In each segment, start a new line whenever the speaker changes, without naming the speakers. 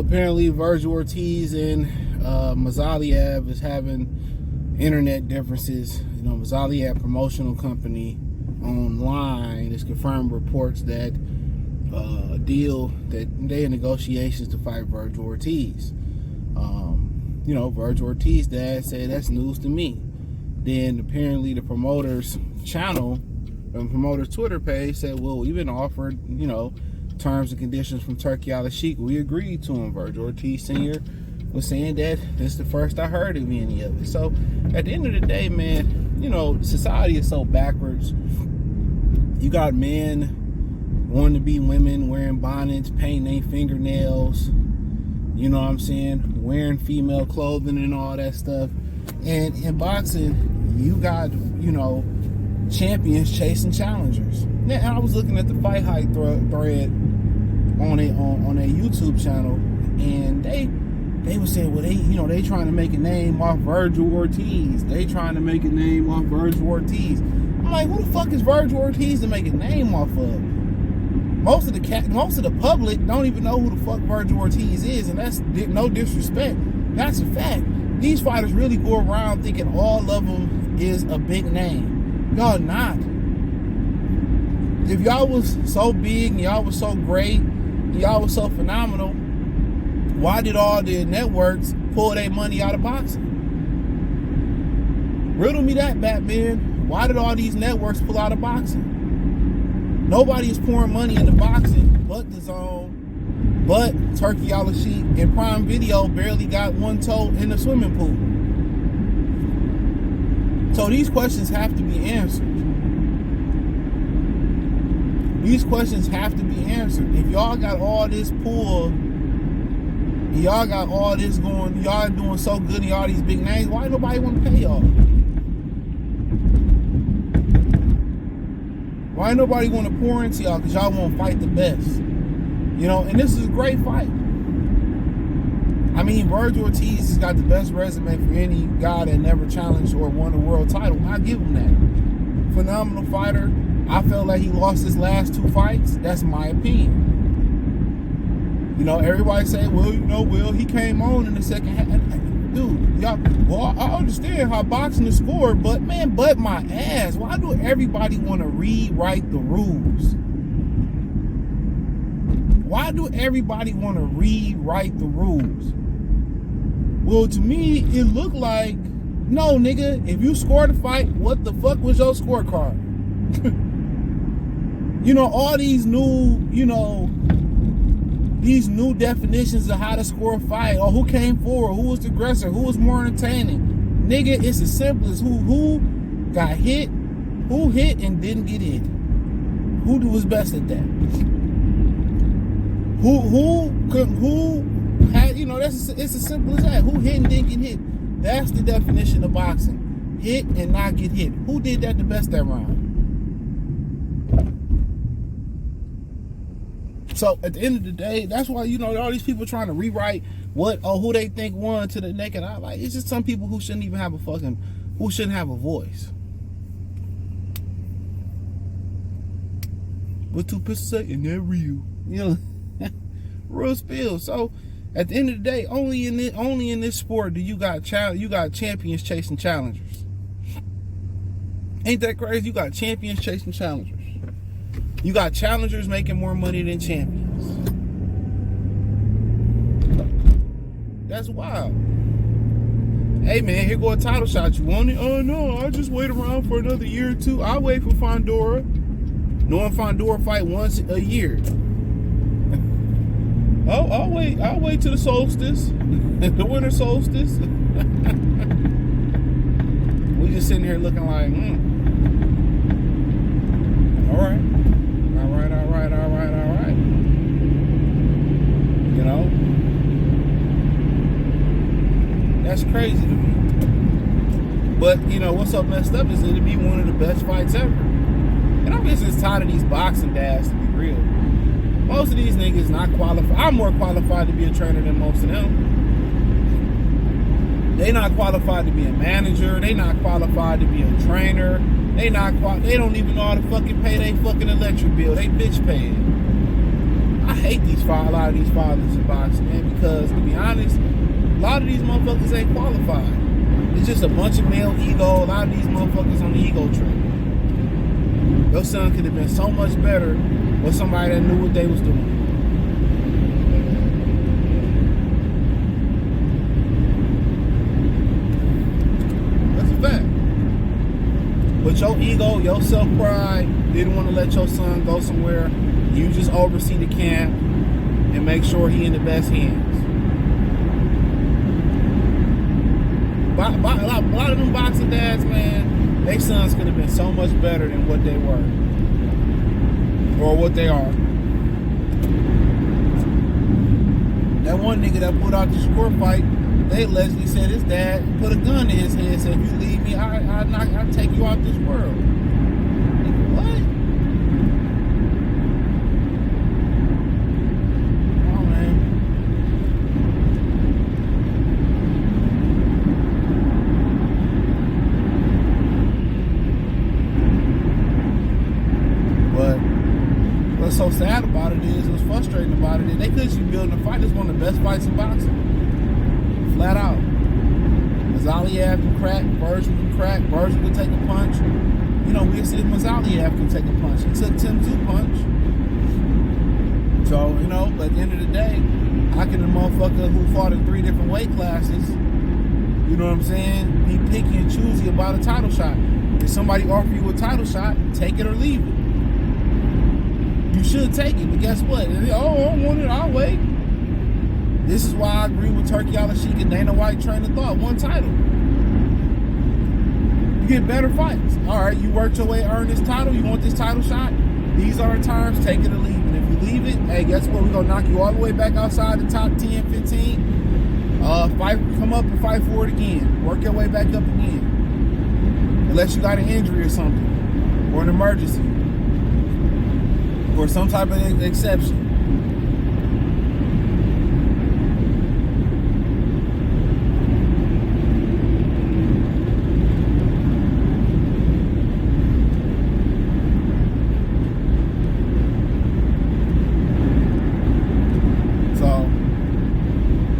apparently Vergil Ortiz and Murtazaliev is having internet differences. You know, Murtazaliev promotional company online has confirmed reports that a deal that they in negotiations to fight Vergil Ortiz. You know, Vergil Ortiz dad said that's news to me. Then apparently the promoter's channel and promoter's Twitter page said, well, we've been offered, you know, terms and conditions from Turkey Al-Sheikh. We agreed to them. Vergil Ortiz Sr. was saying that this is the first I heard of any of it. So at the end of the day, man, you know, society is so backwards. You got men wanting to be women, wearing bonnets, painting their fingernails, you know what I'm saying, wearing female clothing and all that stuff. And in boxing, you got, you know, champions chasing challengers. Now, I was looking at the Fight Hype thread on a YouTube channel, and they were saying, well, they trying to make a name off Vergil Ortiz. They trying to make a name off Vergil Ortiz. I'm like, who the fuck is Vergil Ortiz to make a name off of? Most of the public don't even know who the fuck Vergil Ortiz is, and that's no disrespect. That's a fact. These fighters really go around thinking all of them is a big name. Y'all not. If y'all was so big, and y'all was so great, and y'all was so phenomenal, why did all the networks pull their money out of boxing? Riddle me that, Batman. Why did all these networks pull out of boxing? Nobody is pouring money into boxing but DAZN, but Turkey Al-Sheikh, and Prime Video barely got one toe in the swimming pool. So these questions have to be answered. These questions have to be answered. If y'all got all this pull, y'all got all this going, y'all doing so good in all these big names, why nobody want to pay y'all? Why nobody want to pour into y'all? Because y'all want to fight the best. You know, and this is a great fight. I mean, Vergil Ortiz has got the best resume for any guy that never challenged or won a world title. I give him that. Phenomenal fighter. I felt like he lost his last two fights. That's my opinion. You know, everybody say, well, you know, he came on in the second half. Dude, y'all, well, I understand how boxing is scored, but man, my ass. Why do everybody want to rewrite the rules? Why do everybody want to rewrite the rules? Well, to me, it looked like, no, nigga, if you scored a fight, what the fuck was your scorecard? You know, all these new, you know, these new definitions of how to score a fight, or who came forward, who was the aggressor, who was more entertaining. Nigga, it's as simple as who got hit, who hit and didn't get hit. Who was best at that? Who had, you know, it's as simple as that. Who hit and didn't get hit. That's the definition of boxing. Hit and not get hit. Who did that the best that round? So at the end of the day, that's why, you know, all these people trying to rewrite who they think won to the naked eye. Like, it's just some people who shouldn't even have who shouldn't have a voice. What two pistols say? And they're real. You know, real spill. So at the end of the day, only in this sport do you got champions chasing challengers. Ain't that crazy? You got champions chasing challengers. You got challengers making more money than champions. That's wild. Hey man, here go a title shot. You want it? Oh no, I'll just wait around for another year or two. I'll wait for Fondora. Knowing Fondora fight once a year. I'll wait till the solstice. The winter solstice. We just sitting here looking like, Alright. You know? That's crazy to me. But, you know, what's so messed up is it'll be one of the best fights ever. And I'm just tired of these boxing dads, to be real. Most of these niggas not qualified. I'm more qualified to be a trainer than most of them. They not qualified to be a manager. They not qualified to be a trainer. They don't even know how to fucking pay their fucking electric bill. They bitch paid. I hate a lot of these fathers in boxing, man, because to be honest, a lot of these motherfuckers ain't qualified. It's just a bunch of male ego. A lot of these motherfuckers on the ego trip. Your son could have been so much better with somebody that knew what they was doing. That's a fact. But your ego, your self-pride didn't want to let your son go somewhere. You just oversee the camp and make sure he in the best hands. A lot of them boxing dads, man, their sons could have been so much better than what they were. Or what they are. That one nigga that pulled out the score fight, they allegedly said his dad put a gun in his head and said, if you leave me, I'll take you out this world. Nigga, what? Oh, man. But what's so sad about it is, what's frustrating about it is, they could be building a fight. It's one of the best fights in boxing. Flat out. Murtazaliev can crack, Vergil can crack, Vergil can take a punch. You know, we'll see if Murtazaliev can take a punch. He took Tim to punch. So, you know, at the end of the day, how can a motherfucker who fought in 3 different weight classes, you know what I'm saying, be picky and choosy about a title shot? If somebody offer you a title shot, take it or leave it. You should take it, but guess what? Oh, I don't want it, I'll wait. This is why I agree with Turkey Al-Sheikh and Dana White train of thought. One title. You get better fights. All right, you worked your way, earned this title. You want this title shot? These are the times, take it or leave it. And if you leave it, hey, guess what? We're going to knock you all the way back outside the top 10, 15. Come up and fight for it again. Work your way back up again. Unless you got an injury or something. Or an emergency. Or some type of exception.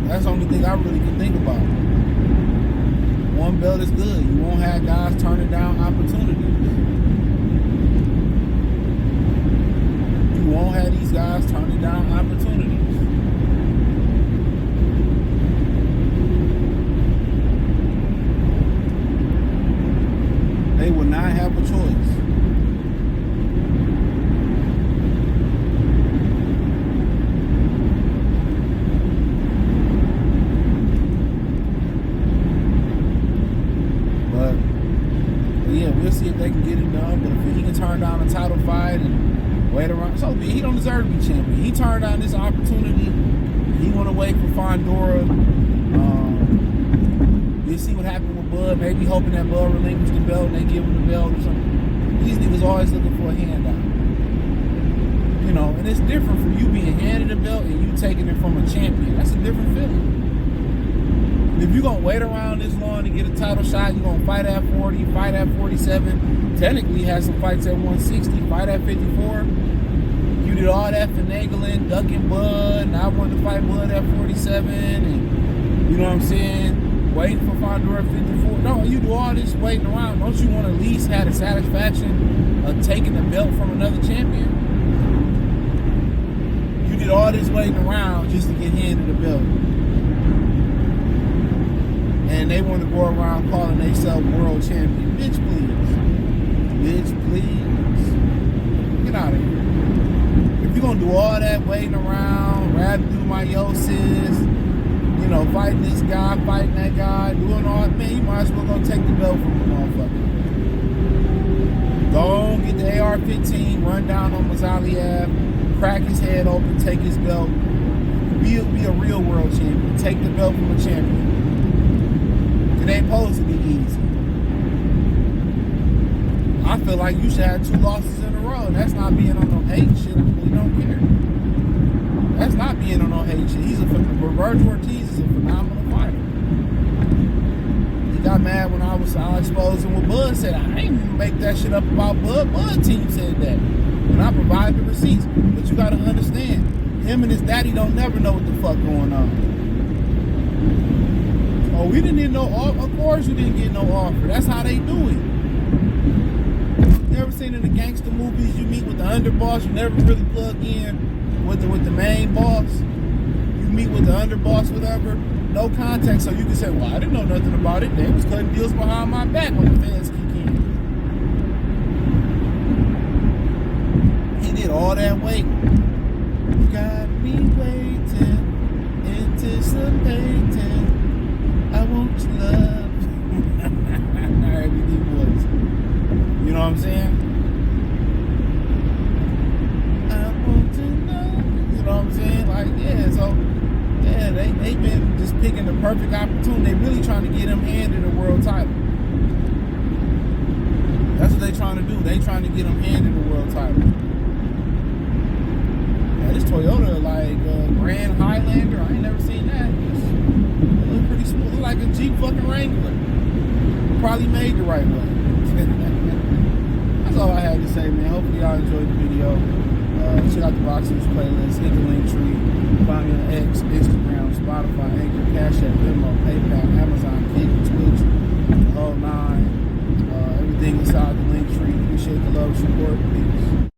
That's the only thing I really can think about. One belt is good. You won't have guys turning down opportunities. You won't have these guys turning down opportunities. They will not have a choice. Yeah, we'll see if they can get it done. But if he can turn down a title fight and wait around, so be it. He don't deserve to be champion. He turned down this opportunity. He went away for Fondora. We'll see what happened with Bud. Maybe hoping that Bud relinquished the belt and they give him the belt or something. These niggas always looking for a handout. You know, and it's different from you being handed a belt and you taking it from a champion. That's a different feeling. If you're going to wait around this long to get a title shot, you're going to fight at 40, fight at 47, technically have some fights at 160, fight at 54. You did all that finagling, ducking Bud, and I wanted to fight Bud at 47, and you know what I'm saying, waiting for Fondor at 54. No, you do all this waiting around. Don't you want to at least have the satisfaction of taking the belt from another champion? You did all this waiting around just to get handed the belt. And they want to go around calling themselves world champion. Bitch, please. Bitch, please. Get out of here. If you're going to do all that waiting around, rhabdomyosis, you know, fighting this guy, fighting that guy, doing all that, man, you might as well go take the belt from the motherfucker. Go get the AR-15, run down on Murtazaliev, crack his head open, take his belt. Be a real world champion. Take the belt from a champion. It ain't supposed to be easy. I feel like you should have 2 losses in a row. And that's not being on no hate shit. I really don't care. That's not being on no hate shit. Vergil Ortiz is a phenomenal fighter. He got mad when I exposed him what Bud said. I ain't make that shit up about Bud. Bud team said that. And I provided the receipts. But you got to understand, Him and his daddy don't never know what the fuck going on. Oh, we didn't get no offer. Of course you didn't get no offer. That's how they do it. You ever seen in the gangster movies, you meet with the underboss, you never really plug in with the main boss. You meet with the underboss, whatever, no context, so you can say, well, I didn't know nothing about it. They was cutting deals behind my back when the fans kick in. He did all that waiting. You got me waiting, anticipating. I want your love. Alright, we need boys. You know what I'm saying? I want to know. You know what I'm saying? Like, yeah, so, yeah, they've been just picking the perfect opportunity. They really trying to get him handed a world title. That's what they trying to do. They trying to get him handed a world title. Yeah, this Toyota, like, Grand Highlander, I ain't never seen that. It look pretty smooth. It look like a Jeep fucking Wrangler. Probably made the right way. That's all I had to say, man. Hopefully y'all enjoyed the video. Check out the Boxers playlist, hit the link tree, find me on X, Instagram, Spotify, Anchor, Cash App, Venmo, PayPal, Amazon, Kick, Twitch, the whole nine. Everything inside the link tree. Appreciate the love, support, peace.